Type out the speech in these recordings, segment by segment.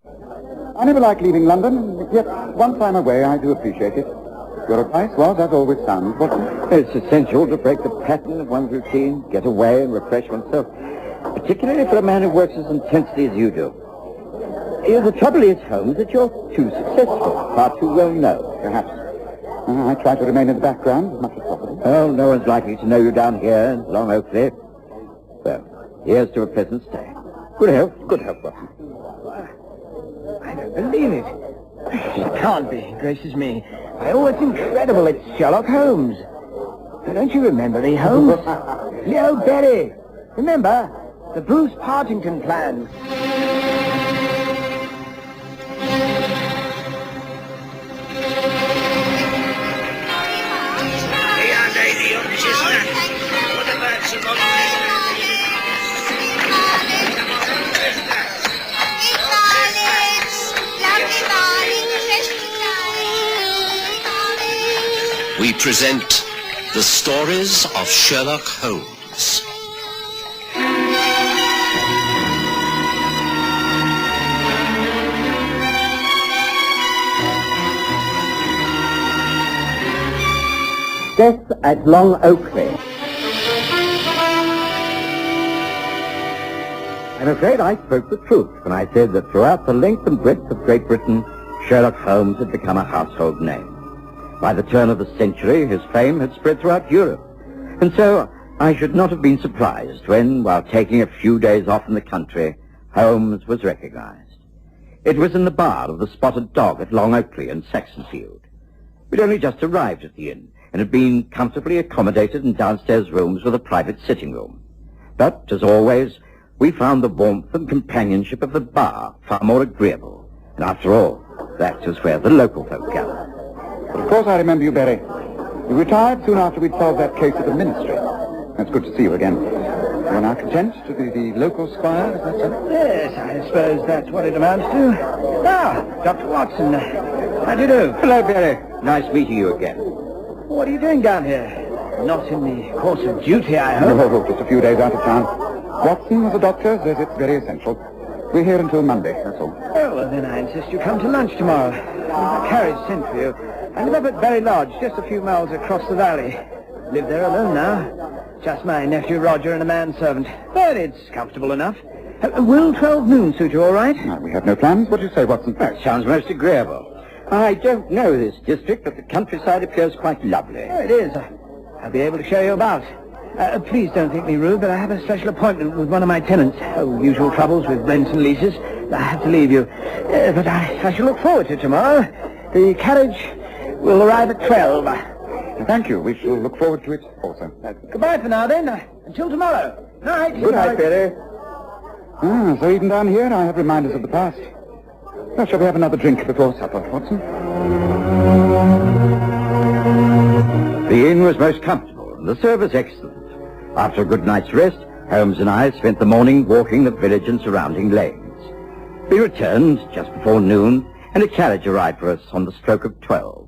I never like leaving London, yet once I'm away, I do appreciate it. Your advice was, as always, sound, wasn't it? It's essential to break the pattern of one's routine, get away and refresh oneself, particularly for a man who works as intensely as you do. The trouble is, Holmes, that you're too successful, far too well known. Perhaps. I try to remain in the background as much as possible. Oh, no one's likely to know you down here in Long Oakley. Well, here's to a pleasant stay. Good health, Watson. I don't believe it. It can't be, gracious me. Oh, it's incredible. It's Sherlock Holmes. Don't you remember me, Holmes? Leo Berry. Remember? The Bruce Partington plan. We present the stories of Sherlock Holmes. Death at Long Oakley. I'm afraid I spoke the truth when I said that throughout the length and breadth of Great Britain, Sherlock Holmes had become a household name. By the turn of the century, his fame had spread throughout Europe. And so I should not have been surprised when, while taking a few days off in the country, Holmes was recognized. It was in the bar of the Spotted Dog at Long Oakley in Saxonfield. We'd only just arrived at the inn and had been comfortably accommodated in downstairs rooms with a private sitting room. But, as always, we found the warmth and companionship of the bar far more agreeable. And after all, that was where the local folk gathered. But of course I remember you, Berry. You retired soon after we'd solved that case at the ministry. It's good to see you again. You're now content to be the local squire, is that so? Yes, I suppose that's what it amounts to. Ah, Dr. Watson. How do you do? Hello, Berry. Nice meeting you again. What are you doing down here? Not in the course of duty, I hope. No, just a few days out of town. Watson, as a doctor, says it's very essential. We're here until Monday, that's all. Oh, well, then I insist you come to lunch tomorrow. There's a carriage sent for you. I live up at Berry Lodge, just a few miles across the valley. Live there alone now. Just my nephew Roger and a manservant. But it's comfortable enough. Will 12 noon suit you all right? No, we have no plans. What do you say, Watson? That sounds most agreeable. I don't know this district, but the countryside appears quite lovely. Oh, it is. I'll be able to show you about. Please don't think me rude, but I have a special appointment with one of my tenants. Oh, usual troubles with rents and leases. I have to leave you. But I shall look forward to tomorrow. The carriage will arrive at 12. Thank you. We shall look forward to it also. Goodbye for now, then. Until tomorrow. Night. Good night, Berry. So even down here I have reminders of the past. Well, shall we have another drink before supper, Watson? The inn was most comfortable, and the service excellent. After a good night's rest, Holmes and I spent the morning walking the village and surrounding lanes. We returned just before noon, and a carriage arrived for us on the stroke of 12.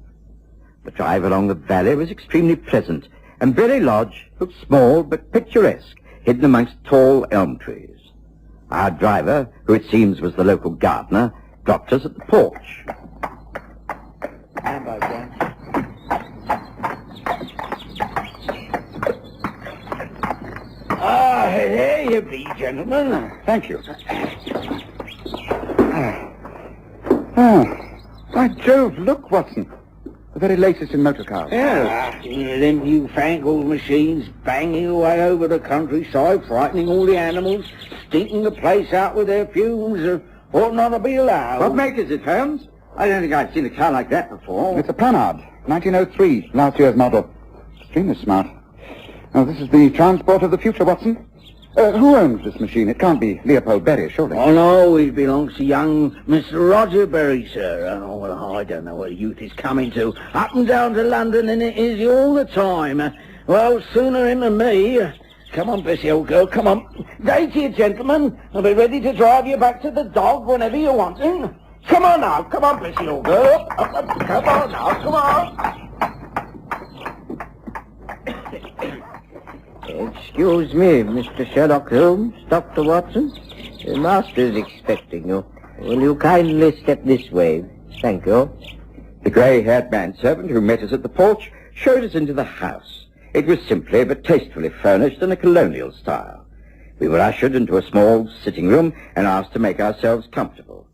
The drive along the valley was extremely pleasant, and Berry Lodge looked small but picturesque, hidden amongst tall elm trees. Our driver, who it seems was the local gardener, dropped us at the porch. Stand by, Jack. Ah, there you be, gentlemen. Thank you. By Jove, look, Watson. The very latest in motor cars. Yeah, them newfangled machines banging away over the countryside, frightening all the animals, stinking the place out with their fumes, ought not to be allowed. What make is it, Holmes? I don't think I've seen a car like that before. It's a Panhard, 1903, last year's model. Extremely smart. Now, this is the transport of the future, Watson. Who owns this machine? It can't be Leopold Berry, surely. Oh, no, it belongs to young Mr. Roger Berry, sir. Oh, well, I don't know where youth is coming to. Up and down to London, and it is all the time. Well, sooner him than me. Come on, Bessie, old girl, come on. Day to you, gentlemen. I'll be ready to drive you back to the dog whenever you want him. Come on now, come on, Bessie, old girl. Come on now, come on. Excuse me, Mr. Sherlock Holmes, Dr. Watson. The master's expecting you. Will you kindly step this way? Thank you. The grey-haired manservant who met us at the porch showed us into the house. It was simply but tastefully furnished in a colonial style. We were ushered into a small sitting room and asked to make ourselves comfortable.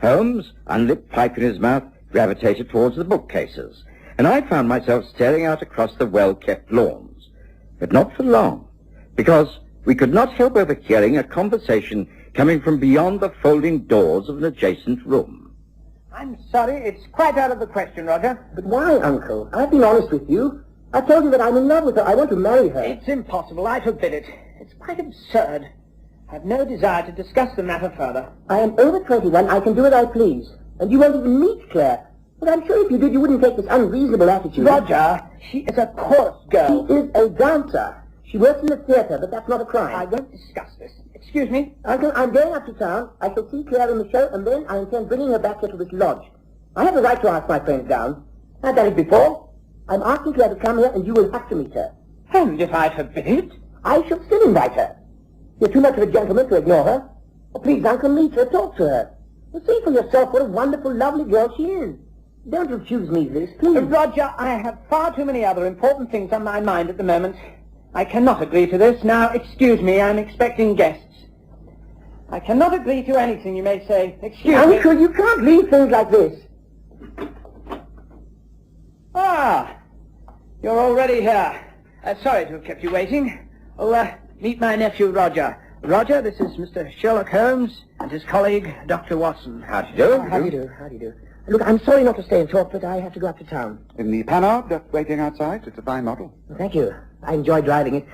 Holmes, unlit pipe in his mouth, gravitated towards the bookcases, and I found myself staring out across the well-kept lawns. But not for long, because we could not help overhearing a conversation coming from beyond the folding doors of an adjacent room. I'm sorry, it's quite out of the question, Roger. But why, Uncle? I've been honest with you. I told you that I'm in love with her. I want to marry her. It's impossible. I forbid it. It's quite absurd. I've no desire to discuss the matter further. I am over 21. I can do as I please. And you won't even meet Claire. But I'm sure if you did, you wouldn't take this unreasonable attitude. Roger, she is a chorus girl. She is a dancer. She works in the theatre, but that's not a crime. I won't discuss this. Excuse me? Uncle, I'm going up to town. I shall see Claire in the show, and then I intend bringing her back here to this lodge. I have the right to ask my friends down. I've done it before. I'm asking Claire to come here, and you will have to meet her. And if I forbid it? I shall still invite her. You're too much of a gentleman to ignore her. Oh, please, Uncle, meet her, talk to her. Well, see for yourself what a wonderful, lovely girl she is. Don't refuse me this, please. Roger, I have far too many other important things on my mind at the moment. I cannot agree to this. Now, excuse me, I'm expecting guests. I cannot agree to anything you may say. Excuse me. Uncle, you can't leave things like this. Ah, you're already here. Sorry to have kept you waiting. Oh, meet my nephew, Roger. Roger, this is Mr. Sherlock Holmes and his colleague, Dr. Watson. How do you do? How do you do? How do you do? Look, I'm sorry not to stay and talk, but I have to go up to town. In the Panhard, just waiting outside. It's a fine model. Thank you. I enjoy driving it.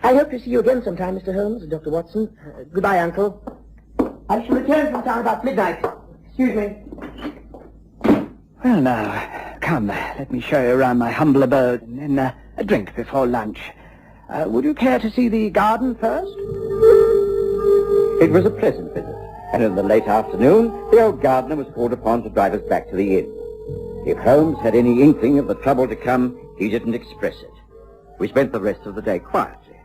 I hope to see you again sometime, Mr. Holmes and Dr. Watson. Goodbye, Uncle. I shall return from town about midnight. Excuse me. Well, now, come, let me show you around my humble abode, and then a drink before lunch. Would you care to see the garden first? It was a pleasant visit, and in the late afternoon, the old gardener was called upon to drive us back to the inn. If Holmes had any inkling of the trouble to come, he didn't express it. We spent the rest of the day quietly.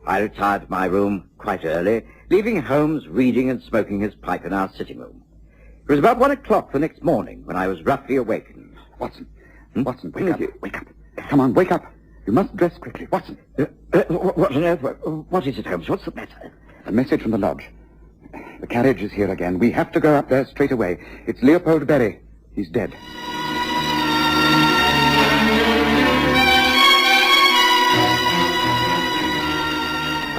I retired to my room quite early, leaving Holmes reading and smoking his pipe in our sitting room. It was about 1 o'clock the next morning when I was roughly awakened. Watson. Watson, wake up. Wake up. Come on, wake up. You must dress quickly. Watson. What on earth? What is it, Holmes? What's the matter? A message from the lodge. The carriage is here again. We have to go up there straight away. It's Leopold Berry. He's dead.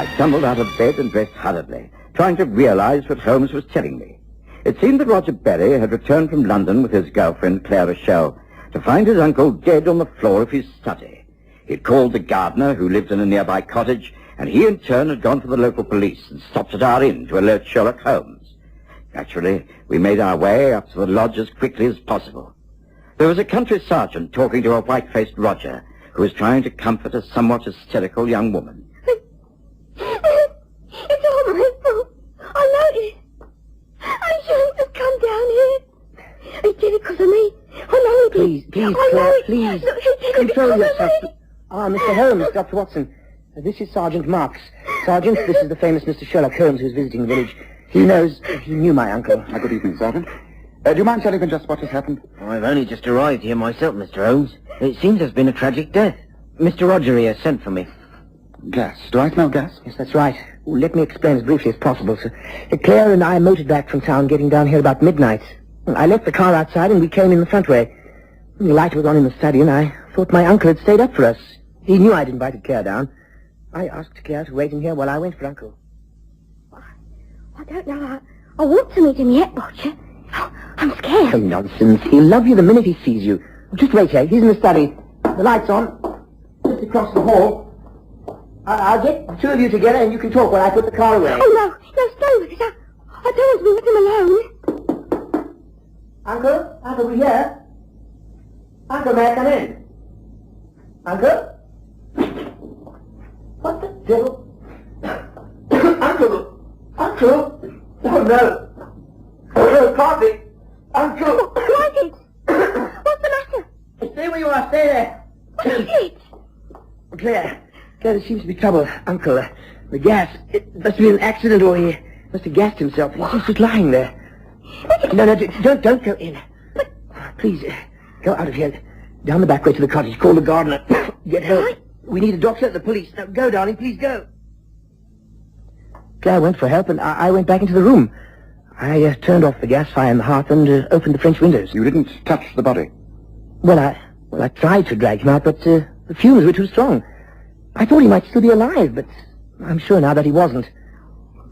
I stumbled out of bed and dressed hurriedly, trying to realize what Holmes was telling me. It seemed that Roger Berry had returned from London with his girlfriend, Claire Rochelle, to find his uncle dead on the floor of his study. He'd called the gardener, who lived in a nearby cottage, and he in turn had gone for the local police and stopped at our inn to alert Sherlock Holmes. Naturally, we made our way up to the lodge as quickly as possible. There was a country sergeant talking to a white-faced Roger, who was trying to comfort a somewhat hysterical young woman. It's all my fault. I know it. I shouldn't have come down here. He did it because of me. I know he did. Please, I know Claire, it. please. Look, he did it Control because yourself. of me. Ah, Mr. Holmes, Dr. Watson. This is Sergeant Marks. Sergeant, this is the famous Mr. Sherlock Holmes who's visiting the village. He knew my uncle. Good evening, Sergeant. Do you mind telling me just what has happened? I've only just arrived here myself, Mr. Holmes. It seems there's been a tragic death. Mr. Roger here sent for me. Gas. Do I smell gas? Yes, that's right. Well, let me explain as briefly as possible, sir. Claire and I motored back from town, getting down here about midnight. I left the car outside and we came in the front way. The light was on in the study and I thought my uncle had stayed up for us. He knew I'd invited Claire down. I asked Claire to wait in here while I went for Uncle. I don't know. I want to meet him yet, Roger. I'm scared. Oh, nonsense. He'll love you the minute he sees you. Just wait here. He's in the study. The light's on. Just across the hall. I'll get the two of you together and you can talk while I put the car away. Oh, no, stay with us. I don't want to be with him alone. Uncle? Uncle, we here? Uncle, may I come in? Uncle? What the devil? Uncle! Uncle! Oh, no. Oh, no, coffee. Uncle! Quiet! What's the matter? Stay where you are. Stay there. What is it? Claire, there seems to be trouble. Uncle, the gas. It must have been an accident or he must have gassed himself. He's just lying there. No, don't go in. Please, go out of here. Down the back way to the cottage. Call the gardener. Get help. We need a doctor, the police. Now, go, darling, please go. Claire went for help, and I went back into the room. I turned off the gas fire in the hearth and opened the French windows. You didn't touch the body? Well, I tried to drag him out, but the fumes were too strong. I thought he might still be alive, but I'm sure now that he wasn't.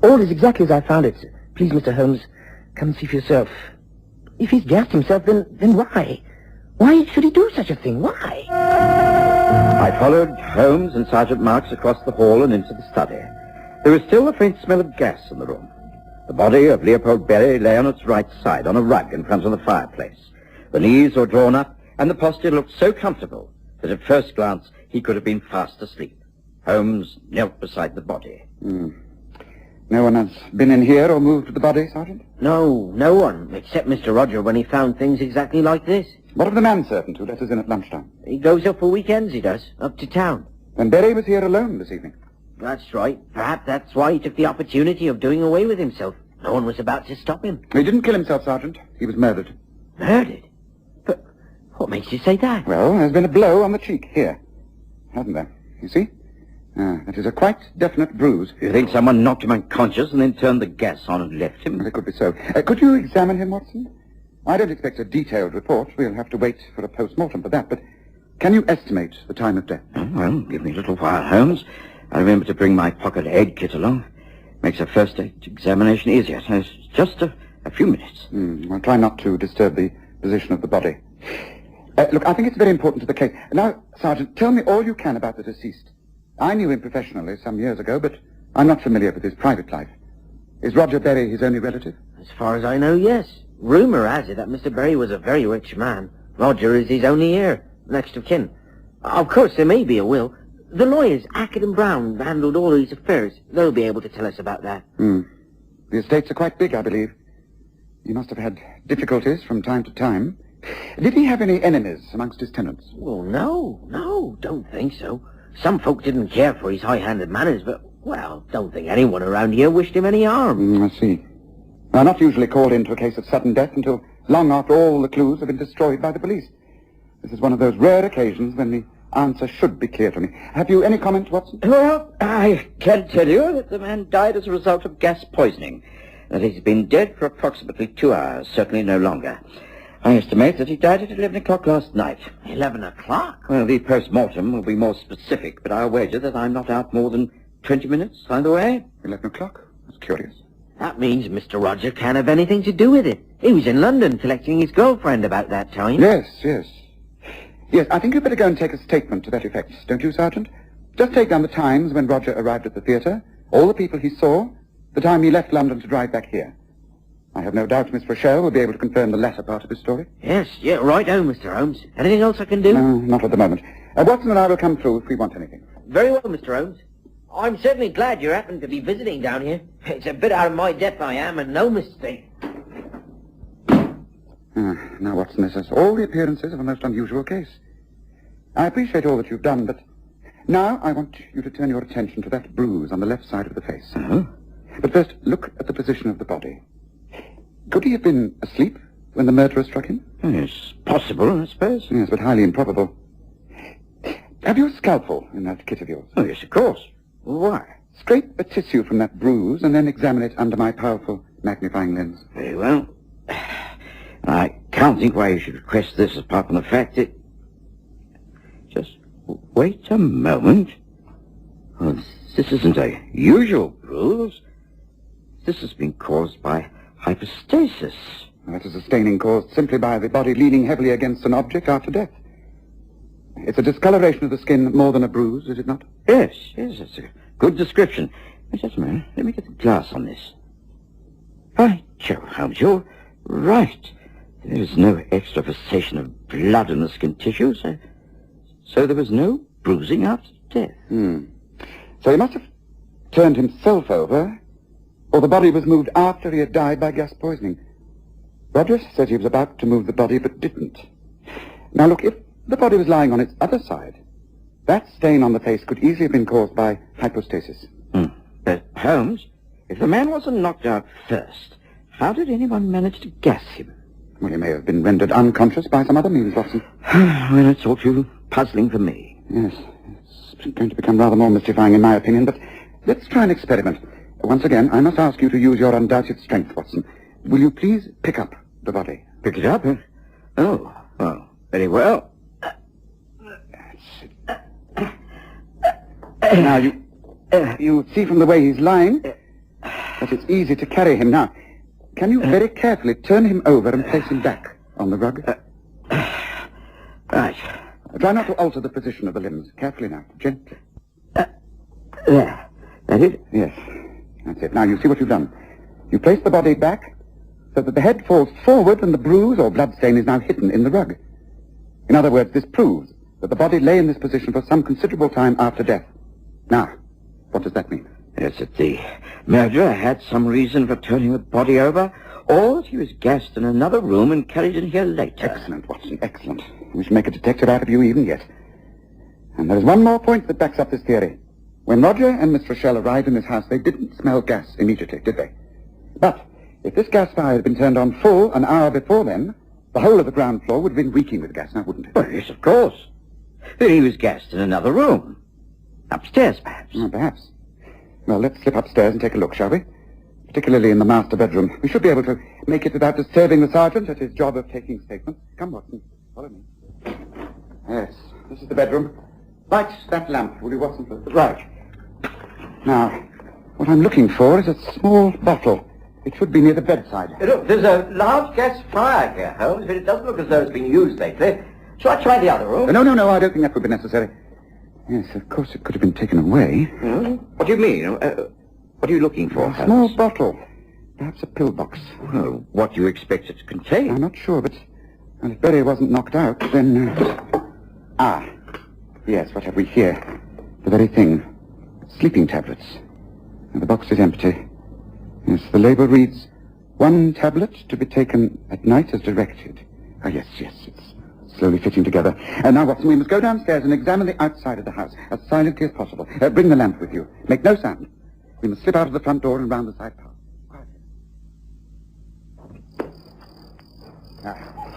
All is exactly as I found it. Please, Mr. Holmes, come and see for yourself. If he's gassed himself, then why? Why should he do such a thing? Why? I followed Holmes and Sergeant Marks across the hall and into the study. There was still a faint smell of gas in the room. The body of Leopold Berry lay on its right side, on a rug in front of the fireplace. The knees were drawn up, and the posture looked so comfortable that at first glance he could have been fast asleep. Holmes knelt beside the body. No one has been in here or moved the body, Sergeant? No one, except Mr. Roger when he found things exactly like this. What of the manservant who let us in at lunchtime? He goes up for weekends, he does, up to town. Then Berry was here alone this evening. That's right. Perhaps that's why he took the opportunity of doing away with himself. No one was about to stop him. He didn't kill himself, Sergeant. He was murdered. Murdered? But what makes you say that? Well, there's been a blow on the cheek here. Hasn't there? You see? That is a quite definite bruise. You think someone knocked him unconscious and then turned the gas on and left him? Well, it could be so. Could you examine him, Watson? I don't expect a detailed report. We'll have to wait for a post-mortem for that, but can you estimate the time of death? Oh, well, give me a little while, Holmes. I remember to bring my pocket aid kit along. Makes a first aid examination easier. It's just a few minutes. I'll try not to disturb the position of the body. Look, I think it's very important to the case. Now, Sergeant, tell me all you can about the deceased. I knew him professionally some years ago, but I'm not familiar with his private life. Is Roger Berry his only relative? As far as I know, yes. Rumour has it that Mr. Berry was a very rich man. Roger is his only heir, next of kin. Of course, there may be a will. The lawyers, Hackett and Brown, handled all these affairs. They'll be able to tell us about that. The estates are quite big, I believe. He must have had difficulties from time to time. Did he have any enemies amongst his tenants? Well, no, don't think so. Some folk didn't care for his high-handed manners, but, well, don't think anyone around here wished him any harm. I see. I'm not usually called into a case of sudden death until long after all the clues have been destroyed by the police. This is one of those rare occasions when the answer should be clear to me. Have you any comment, Watson? Well, I can tell you that the man died as a result of gas poisoning. That he's been dead for approximately 2 hours, certainly no longer. I estimate that he died at 11 o'clock last night. 11 o'clock? Well, the post-mortem will be more specific, but I'll wager that I'm not out more than 20 minutes either way. 11 o'clock? That's curious. That means Mr. Roger can't have anything to do with it. He was in London collecting his girlfriend about that time. Yes, I think you'd better go and take a statement to that effect, don't you, Sergeant? Just take down the times when Roger arrived at the theatre, all the people he saw, the time he left London to drive back here. I have no doubt Miss Rochelle will be able to confirm the latter part of his story. Yes, right-o, Mr. Holmes. Anything else I can do? No, not at the moment. Watson and I will come through if we want anything. Very well, Mr. Holmes. I'm certainly glad you happened to be visiting down here. It's a bit out of my depth I am, and no mistake. Now, Watson, this has all the appearances of a most unusual case. I appreciate all that you've done, but now I want you to turn your attention to that bruise on the left side of the face. But first, look at the position of the body. Could he have been asleep when the murderer struck him? It's possible, I suppose. Yes, but highly improbable. Have you a scalpel in that kit of yours? Oh, yes, of course. Why? Scrape a tissue from that bruise and then examine it under my powerful magnifying lens. Very well. I can't think why you should request this apart from the fact that... Just wait a moment. Oh, this isn't a usual bruise. This has been caused by hypostasis. That is a staining caused simply by the body leaning heavily against an object after death. It's a discoloration of the skin more than a bruise, is it not? Yes, it's a good description. Just a minute, let me get the glass on this. By Jove, Holmes, you're right. There's no extravasation of blood in the skin tissue, so there was no bruising after death. So he must have turned himself over, or the body was moved after he had died by gas poisoning. Rogers said he was about to move the body, but didn't. Now look, if the body was lying on its other side, that stain on the face could easily have been caused by hypostasis. But, Holmes, if the man wasn't knocked out first, How did anyone manage to gas him? Well, he may have been rendered unconscious by some other means, Watson. Well, it's all too puzzling for me. Yes, it's going to become rather more mystifying in my opinion, but let's try an experiment. Once again, I must ask you to use your undoubted strength, Watson. Will you please pick up the body? Pick it up? Oh, well, very well. Now, you see from the way he's lying that it's easy to carry him. Now, can you very carefully turn him over and place him back on the rug? Right. Try not to alter the position of the limbs. Carefully now, gently. There. That it? Yes, that's it. Now, you see what you've done. You place the body back so that the head falls forward and the bruise or blood stain is now hidden in the rug. In other words, this proves that the body lay in this position for some considerable time after death. Now, what does that mean? Yes, that the murderer had some reason for turning the body over, or that he was gassed in another room and carried in here later. Excellent, Watson, excellent. We shall make a detective out of you even yet. And there is one more point that backs up this theory. When Roger and Miss Rochelle arrived in this house, they didn't smell gas immediately, did they? But if this gas fire had been turned on full an hour before then, the whole of the ground floor would have been reeking with gas now, wouldn't it? Well, yes, of course. Then he was gassed in another room. Upstairs, perhaps. Perhaps. Well, let's slip upstairs and take a look, shall we? Particularly in the master bedroom. We should be able to make it without disturbing the sergeant at his job of taking statements. Come, Watson. Follow me. Yes, this is the bedroom. Light that lamp, will you, Watson? Right. Now, what I'm looking for is a small bottle. It should be near the bedside. Look, there's a large gas fire here, Holmes, but it doesn't look as though it's been used lately. Shall I try the other room? No, I don't think that would be necessary. Yes, of course it could have been taken away. What do you mean? What are you looking for, A small bottle. Perhaps a pillbox. Well, what do you expect it to contain? I'm not sure, but well, if Berry wasn't knocked out, then... Yes, what have we here? The very thing. Sleeping tablets. And the box is empty. Yes, the label reads, 1 tablet to be taken at night as directed. Yes, it's slowly fitting together. And now, Watson, we must go downstairs and examine the outside of the house as silently as possible. Bring the lamp with you. Make no sound. We must slip out of the front door and round the side path. Quietly.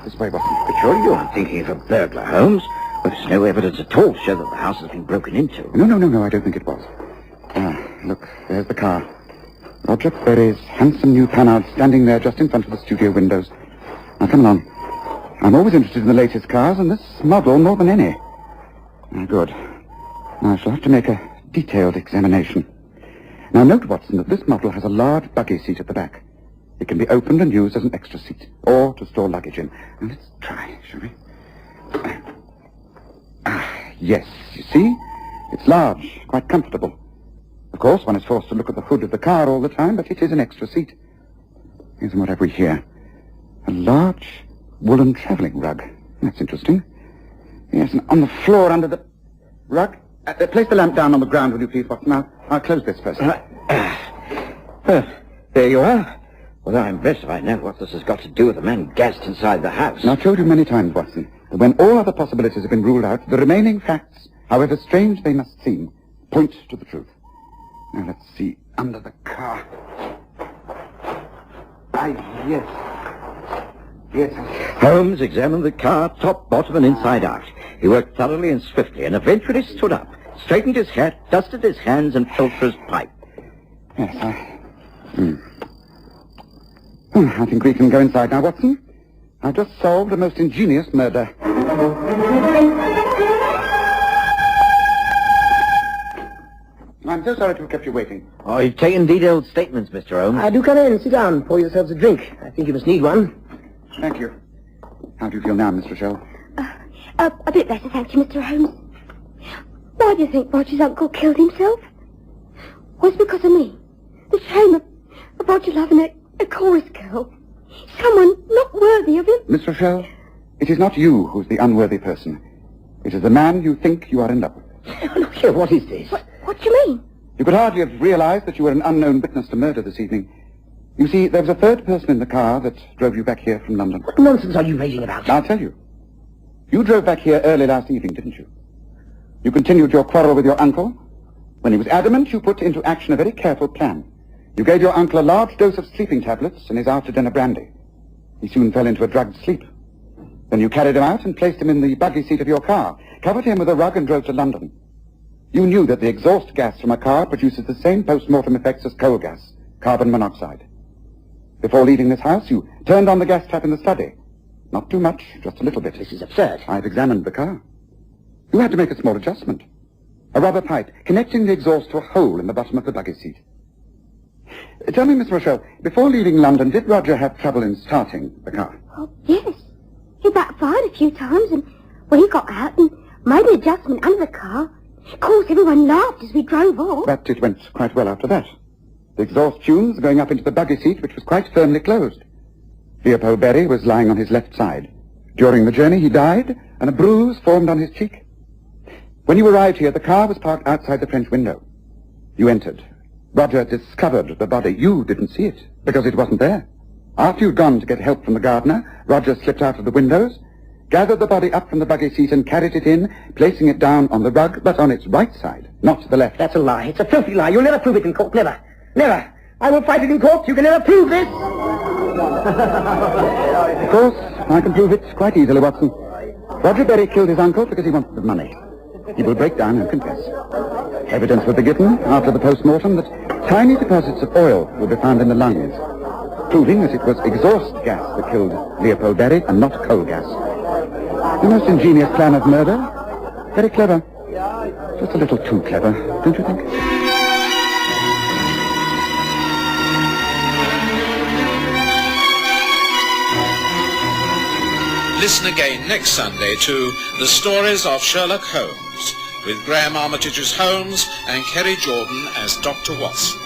This way, Watson. But surely you aren't thinking of a burglar, Holmes? Well, there's no evidence at all to show that the house has been broken into. No, I don't think it was. Look, there's the car. Roger Berry's handsome new Panhard standing there just in front of the studio windows. Now, come along. I'm always interested in the latest cars, and this model more than any. Good. Now, I shall have to make a detailed examination. Now, note, Watson, that this model has a large buggy seat at the back. It can be opened and used as an extra seat, or to store luggage in. Now, let's try, shall we? Yes, you see? It's large, quite comfortable. Of course, one is forced to look at the hood of the car all the time, but it is an extra seat. Here's what have we here? A large woolen travelling rug. That's interesting. Yes, and on the floor under the rug. Place the lamp down on the ground, will you please, Watson? I'll close this first. There you are. Well, I'm blessed if I know what this has got to do with the man gassed inside the house. Now, I've told you many times, Watson, that when all other possibilities have been ruled out, the remaining facts, however strange they must seem, point to the truth. Now, let's see. Under the car. Yes. Holmes examined the car top, bottom, and inside out. He worked thoroughly and swiftly, and eventually stood up, straightened his hat, dusted his hands, and filled for his pipe. Yes, I think we can go inside now, Watson. I've just solved a most ingenious murder. I'm so sorry to have kept you waiting. Oh, you've taken detailed statements, Mr. Holmes. Do come in. Sit down. Pour yourselves a drink. I think you must need one. Thank you. How do you feel now, Miss Rochelle? A bit better, thank you, Mr. Holmes. Why do you think Roger's uncle killed himself? Was it because of me? The shame of Roger loving a chorus girl. Someone not worthy of him. Miss Rochelle, it is not you who's the unworthy person. It is the man you think you are in love with. Look here, what is this? What do you mean? You could hardly have realized that you were an unknown witness to murder this evening. You see, there was a third person in the car that drove you back here from London. What nonsense are you raving about? I'll tell you. You drove back here early last evening, didn't you? You continued your quarrel with your uncle. When he was adamant, you put into action a very careful plan. You gave your uncle a large dose of sleeping tablets and his after-dinner brandy. He soon fell into a drugged sleep. Then you carried him out and placed him in the buggy seat of your car, covered him with a rug and drove to London. You knew that the exhaust gas from a car produces the same post-mortem effects as coal gas, carbon monoxide. Before leaving this house, you turned on the gas tap in the study. Not too much, just a little bit. This is absurd. I've examined the car. You had to make a small adjustment. A rubber pipe connecting the exhaust to a hole in the bottom of the buggy seat. Tell me, Miss Rochelle, before leaving London, did Roger have trouble in starting the car? Oh, yes. He backfired a few times, and when he got out and made an adjustment under the car, of course everyone laughed as we drove off. But it went quite well after that. The exhaust tunes going up into the buggy seat, which was quite firmly closed. Leopold Berry was lying on his left side. During the journey, he died, and a bruise formed on his cheek. When you arrived here, the car was parked outside the French window. You entered. Roger discovered the body. You didn't see it, because it wasn't there. After you'd gone to get help from the gardener, Roger slipped out of the windows, gathered the body up from the buggy seat and carried it in, placing it down on the rug, but on its right side, not the left. That's a lie. It's a filthy lie. You'll never prove it in court. Never. Never. I will fight it in court. You can never prove this. Of course, I can prove it quite easily, Watson. Roger Berry killed his uncle because he wanted the money. He will break down and confess. Evidence will be given after the post-mortem that tiny deposits of oil will be found in the lungs, proving that it was exhaust gas that killed Leopold Berry and not coal gas. The most ingenious plan of murder. Very clever. Just a little too clever, don't you think? Listen again next Sunday to The Stories of Sherlock Holmes, with Graham Armitage's Holmes and Kerry Jordan as Dr. Watson.